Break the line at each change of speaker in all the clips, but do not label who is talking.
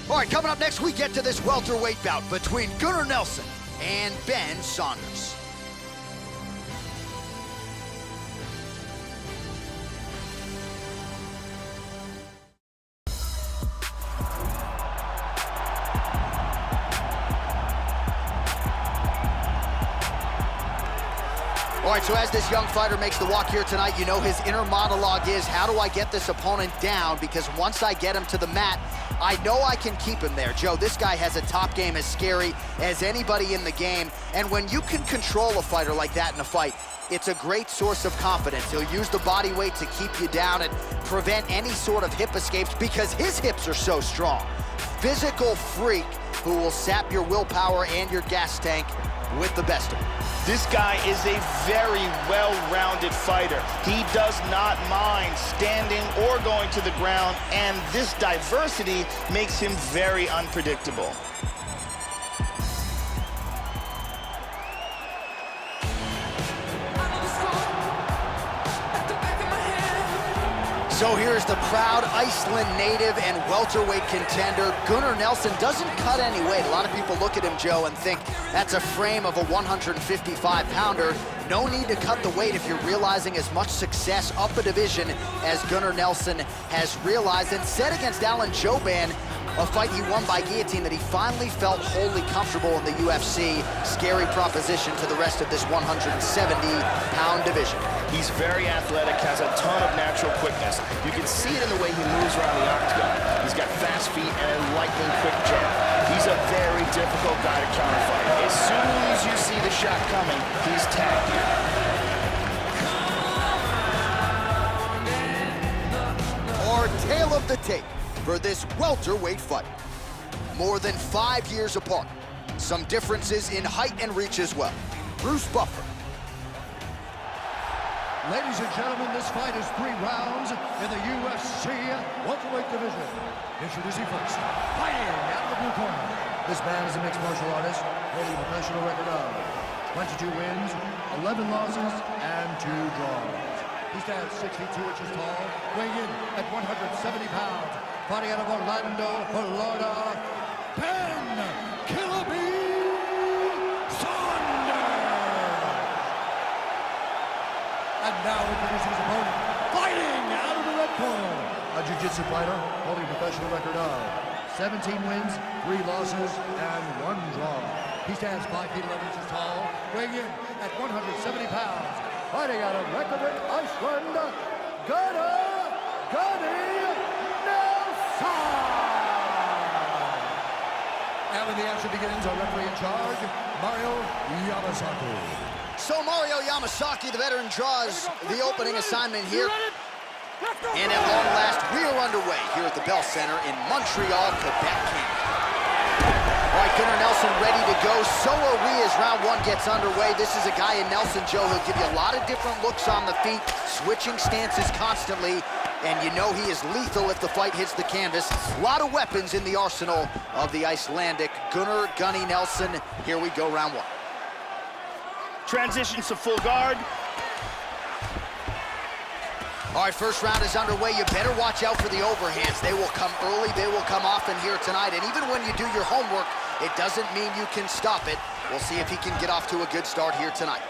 All right, coming up next, we get to this welterweight bout between Gunnar Nelson and Ben Saunders. All right, so as this young fighter makes the walk here tonight, you know his inner monologue is, how do I get this opponent down? Because once I get him to the mat, I know I can keep him there. Joe, this guy has a top game as scary as anybody in the game. And when you can control a fighter like that in a fight, it's a great source of confidence. He'll use the body weight to keep you down and prevent any sort of hip escapes because his hips are so strong. Physical freak who will sap your willpower and your gas tank with the best of them.
This guy is a very well-rounded fighter. He does not mind standing or going to the ground, and this diversity makes him very unpredictable.
So here's the proud Iceland native and welterweight contender. Gunnar Nelson doesn't cut any weight. A lot of people look at him, Joe, and think that's a frame of a 155-pounder. No need to cut the weight if you're realizing as much success up a division as Gunnar Nelson has realized. And set against Alan Jouban, a fight he won by guillotine that he finally felt wholly comfortable in the UFC. Scary proposition to the rest of this 170-pound division.
He's very athletic, has a ton of natural quickness. You can see it in the way he moves around the octagon. He's got fast feet and a lightning quick jab. He's a very difficult guy to counterfight. As soon as you see the shot coming, he's tagged you.
Our tale of the tape for this welterweight fight. More than 5 years apart. Some differences in height and reach as well. Bruce Buffer.
Ladies and gentlemen, this fight is 3 rounds in the UFC welterweight division. Introducing first, fighting out of the blue corner. This man is a mixed martial artist, holding a professional record of 22 wins, 11 losses, and 2 draws. He stands 62 inches tall, weighing in at 170 pounds. Fighting out of Orlando, Florida, Ben Saunders. And now introducing his opponent, fighting out of the red corner. A jiu-jitsu fighter holding a professional record of 17 wins, 3 losses, and 1 draw. He stands 5 feet 11 inches tall, weighing in at 170 pounds. Fighting out of Welterweight, Iceland, Gunnar Nelson. And when the action begins, our referee in charge, Mario Yamasaki.
So Mario Yamasaki, the veteran, draws the opening assignment here. And at long last, we are underway here at the Bell Center in Montreal, Quebec, Canada. All right, Gunnar Nelson ready to go. So are we as round 1 gets underway. This is a guy in Nelson, Joe, who'll give you a lot of different looks on the feet, switching stances constantly, and you know he is lethal if the fight hits the canvas. A lot of weapons in the arsenal of the Icelandic Gunnar Gunny Nelson. Here we go, round 1.
Transitions to full guard.
All right, first round is underway. You better watch out for the overhands. They will come early, they will come often here tonight. And even when you do your homework, it doesn't mean you can stop it. We'll see if he can get off to a good start here tonight.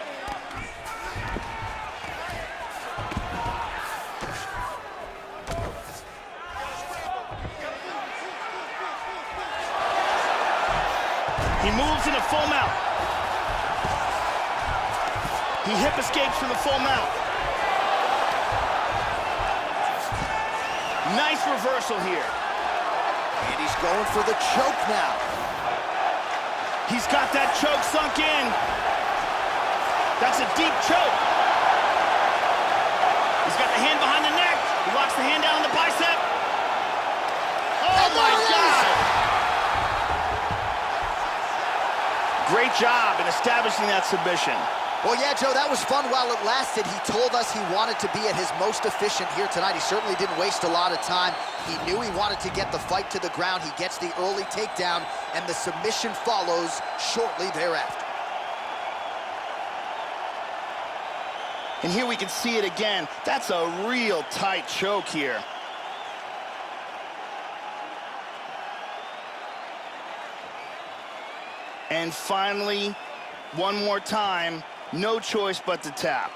He moves in a full mount. He hip escapes from the full mount. Nice reversal here.
And he's going for the choke now.
He's got that choke sunk in. That's a deep choke. He's got the hand behind the neck. He locks the hand down on the bicep. Oh my God! Great job in establishing that submission.
Well, yeah, Joe, that was fun while it lasted. He told us he wanted to be at his most efficient here tonight. He certainly didn't waste a lot of time. He knew he wanted to get the fight to the ground. He gets the early takedown, and the submission follows shortly thereafter.
And here we can see it again. That's a real tight choke here. And finally, one more time, no choice but to tap.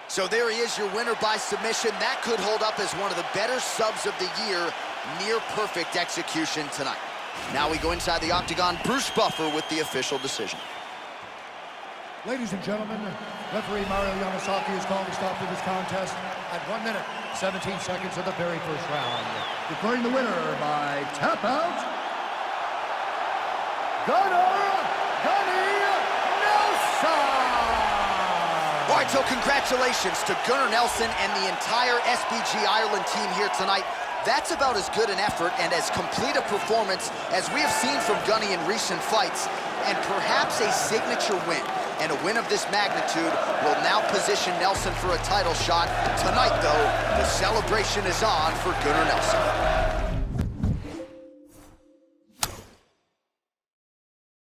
So there he is, your winner by submission. That could hold up as one of the better subs of the year. Near perfect execution tonight. Now we go inside the octagon. Bruce Buffer with the official decision.
Ladies and gentlemen, referee Mario Yamasaki is calling a stop to this contest at 1 minute, 17 seconds of the very first round. Declaring the winner by tap out, Gunnar Nelson!
All right, so congratulations to Gunnar Nelson and the entire SBG Ireland team here tonight. That's about as good an effort and as complete a performance as we have seen from Gunny in recent fights, and perhaps a signature win. And a win of this magnitude will now position Nelson for a title shot. Tonight, though, the celebration is on for Gunnar Nelson.